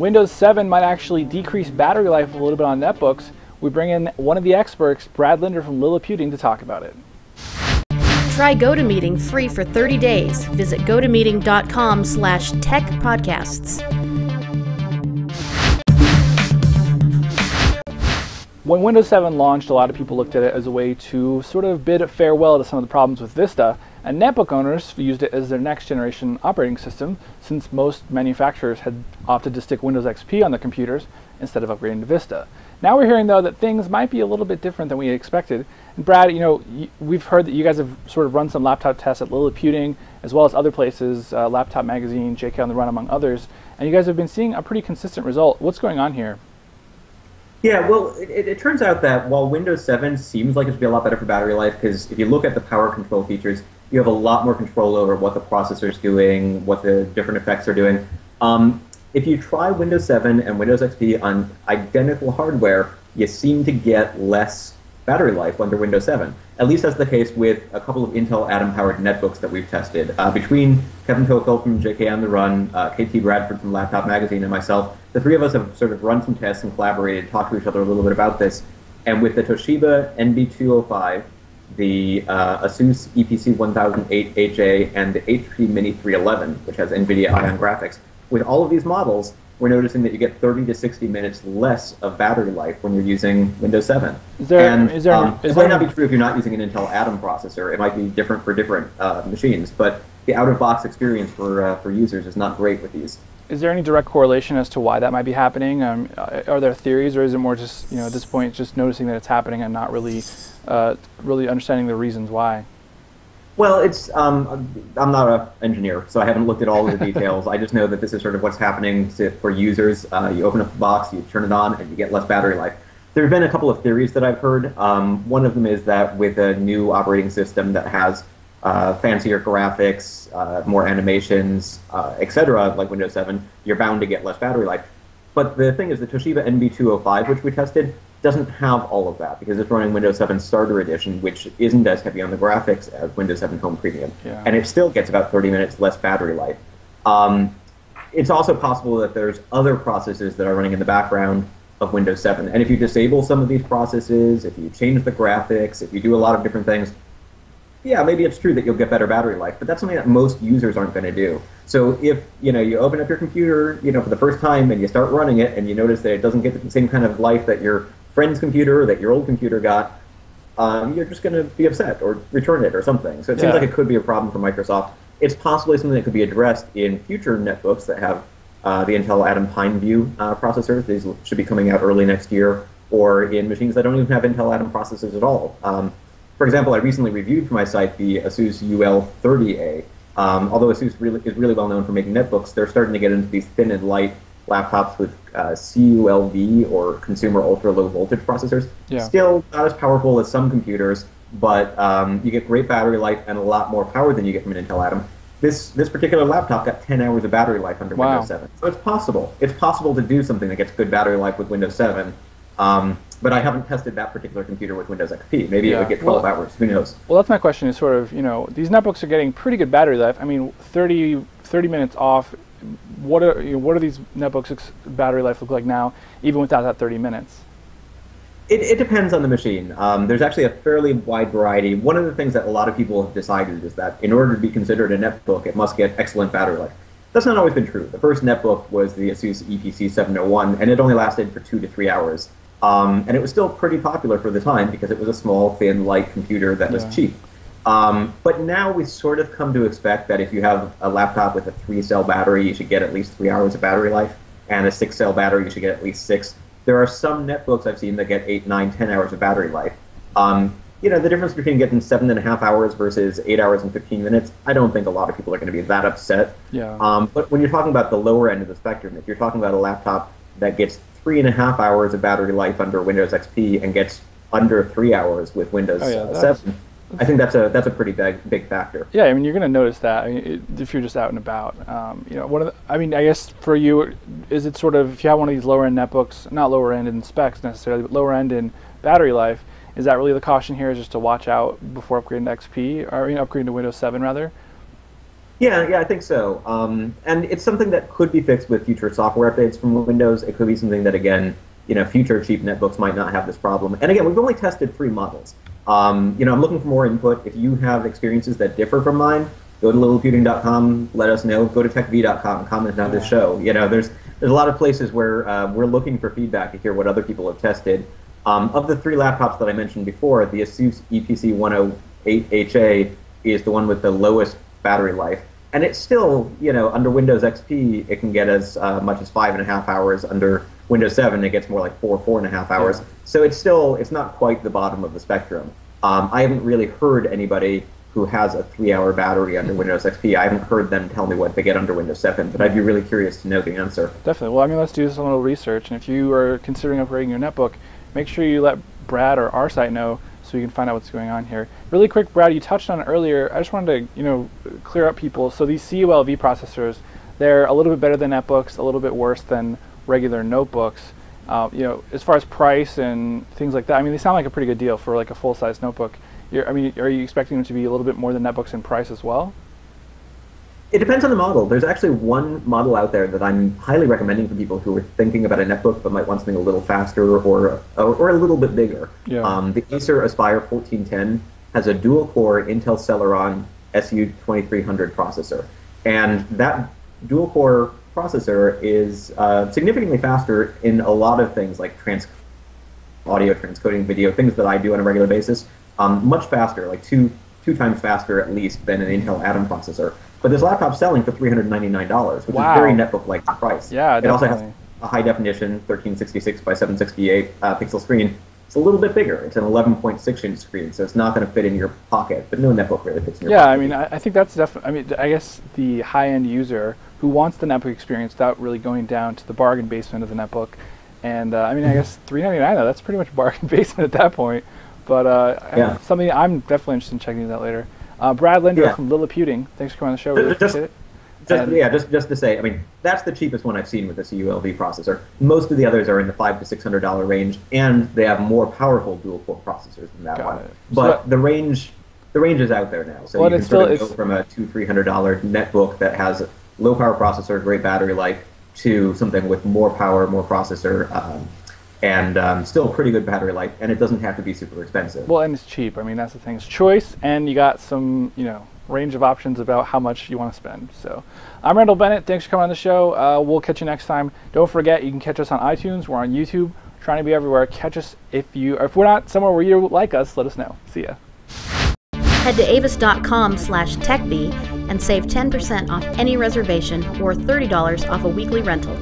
Windows 7 might actually decrease battery life a little bit on netbooks. We bring in one of the experts, Brad Linder from Liliputing, to talk about it. Try GoToMeeting free for 30 days. Visit gotomeeting.com/techpodcasts. When Windows 7 launched, a lot of people looked at it as a way to sort of bid farewell to some of the problems with Vista, and netbook owners used it as their next generation operating system, since most manufacturers had opted to stick Windows XP on their computers instead of upgrading to Vista. Now we're hearing, though, that things might be a little bit different than we expected. And Brad, we've heard that you guys have sort of run some laptop tests at Liliputing, as well as other places, Laptop Magazine, JK on the Run, among others, and you guys have been seeing a pretty consistent result. What's going on here? Yeah, well, it turns out that while Windows 7 seems like it should be a lot better for battery life, because if you look at the power control features, you have a lot more control over what the processor's doing, what the different effects are doing. If you try Windows 7 and Windows XP on identical hardware, you seem to get less battery life under Windows 7. At least that's the case with a couple of Intel Atom-powered netbooks that we've tested. Between Kevin Cofield from JK on the Run, KT Bradford from Laptop Magazine, and myself, the three of us have sort of run some tests and collaborated, talked to each other a little bit about this. And with the Toshiba NB205, the Asus EPC1008HA, and the HP Mini 311, which has NVIDIA Ion graphics, with all of these models, we're noticing that you get 30 to 60 minutes less of battery life when you're using Windows 7. It might not be true if you're not using an Intel Atom processor. It might be different for different machines, but the out-of-box experience for users is not great with these. Is there any direct correlation as to why that might be happening? Are there theories, or is it more just, at this point, just noticing that it's happening and not really understanding the reasons why? Well, I'm not an engineer, so I haven't looked at all of the details. I just know that this is sort of what's happening for users. You open up the box, you turn it on, and you get less battery life. There have been a couple of theories that I've heard. One of them is that with a new operating system that has fancier graphics, more animations, etc., like Windows 7, you're bound to get less battery life. But the thing is, the Toshiba NB205, which we tested, doesn't have all of that because it's running Windows 7 Starter Edition, which isn't as heavy on the graphics as Windows 7 Home Premium. Yeah. And it still gets about 30 minutes less battery life. It's also possible that there's other processes that are running in the background of Windows 7. And if you disable some of these processes, if you change the graphics, if you do a lot of different things, yeah, maybe it's true that you'll get better battery life, but that's something that most users aren't going to do. So if you open up your computer for the first time and you start running it and you notice that it doesn't get the same kind of life that your friend's computer or that your old computer got, you're just going to be upset or return it or something. So it seems like it could be a problem for Microsoft. It's possibly something that could be addressed in future netbooks that have the Intel Atom Pineview processors. These should be coming out early next year, or in machines that don't even have Intel Atom processors at all. For example, I recently reviewed for my site the Asus UL30A. Although Asus is really well known for making netbooks, they're starting to get into these thin and light laptops with CULV, or consumer ultra-low voltage processors. Yeah. Still not as powerful as some computers, but you get great battery life and a lot more power than you get from an Intel Atom. This particular laptop got 10 hours of battery life under Windows 7. So it's possible. It's possible to do something that gets good battery life with Windows 7. But I haven't tested that particular computer with Windows XP. Maybe it would get 12 hours. Who knows? Well, that's my question, is sort of, these netbooks are getting pretty good battery life. I mean, 30 minutes off. What are these netbooks' battery life look like now, even without that 30 minutes? It depends on the machine. There's actually a fairly wide variety. One of the things that a lot of people have decided is that in order to be considered a netbook, it must get excellent battery life. That's not always been true. The first netbook was the Asus EPC701, and it only lasted for 2 to 3 hours. And it was still pretty popular for the time because it was a small, thin, light computer that was cheap. But now we've sort of come to expect that if you have a laptop with a 3-cell battery, you should get at least 3 hours of battery life, and a 6-cell battery, you should get at least 6. There are some netbooks I've seen that get 8, 9, 10 hours of battery life. The difference between getting 7.5 hours versus 8 hours and 15 minutes, I don't think a lot of people are going to be that upset. Yeah. But when you're talking about the lower end of the spectrum, if you're talking about a laptop that gets 3.5 hours of battery life under Windows XP and gets under 3 hours with Windows 7, I think that's a pretty big factor. Yeah, I mean, you're going to notice that if you're just out and about. I guess for you, is it sort of, if you have one of these lower end netbooks, not lower end in specs necessarily, but lower end in battery life, is that really the caution here, is just to watch out before upgrading to XP, or upgrading to Windows 7 rather? Yeah, I think so. And it's something that could be fixed with future software updates from Windows. It could be something that, again, future cheap netbooks might not have this problem. And again, we've only tested 3 models. I'm looking for more input. If you have experiences that differ from mine, go to littleputing.com, let us know. Go to techv.com, comment on this show. There's a lot of places where we're looking for feedback to hear what other people have tested. Of the 3 laptops that I mentioned before, the Asus EPC 108HA is the one with the lowest battery life. And it's still, under Windows XP, it can get as much as 5.5 hours. Under Windows 7, it gets more like 4.5 hours. Yeah. So it's not quite the bottom of the spectrum. I haven't really heard anybody who has a 3-hour battery under Windows XP. I haven't heard them tell me what they get under Windows 7, but I'd be really curious to know the answer. Definitely. Well, let's do some little research. And if you are considering upgrading your netbook, make sure you let Brad or our site know so you can find out what's going on here. Really quick, Brad, you touched on it earlier. I just wanted to, clear up people. So these CULV processors, they're a little bit better than netbooks, a little bit worse than regular notebooks. As far as price and things like that, they sound like a pretty good deal for like a full-size notebook. Are you expecting them to be a little bit more than netbooks in price as well? It depends on the model. There's actually one model out there that I'm highly recommending for people who are thinking about a netbook but might want something a little faster or a little bit bigger. Yeah. The Acer Aspire 1410 has a dual-core Intel Celeron SU2300 processor. And that dual-core processor is significantly faster in a lot of things like audio transcoding video, things that I do on a regular basis. Much faster, like two times faster at least than an Intel Atom processor. But this laptop's selling for $399, which is very netbook-like price. Yeah, it also has a high-definition 1366 by 768 pixel screen. It's a little bit bigger. It's an 11.6-inch screen, so it's not going to fit in your pocket. But no netbook really fits in your pocket. Yeah, I think that's definitely. I guess the high-end user who wants the netbook experience without really going down to the bargain basement of the netbook, and I guess $399 though. That's pretty much bargain basement at that point. But something I'm definitely interested in checking that later. Brad Linder from Lilliputiting, thanks for coming on the show. Really appreciate it. Just to say, that's the cheapest one I've seen with the CULV processor. Most of the others are in the $500 to $600 range, and they have more powerful dual-core processors than that one. But the range is out there now, so you can sort of go from a $200-300 netbook that has a low-power processor, great battery life, to something with more power, more processor, and still pretty good battery life, and it doesn't have to be super expensive. Well, and it's cheap. That's the thing. It's choice, and you got some, range of options about how much you want to spend. So, I'm Randall Bennett. Thanks for coming on the show. We'll catch you next time. Don't forget, you can catch us on iTunes. We're on YouTube. Trying to be everywhere. Catch us if we're not somewhere where you like us. Let us know. See ya. Head to avis.com/techbee and save 10% off any reservation or $30 off a weekly rental.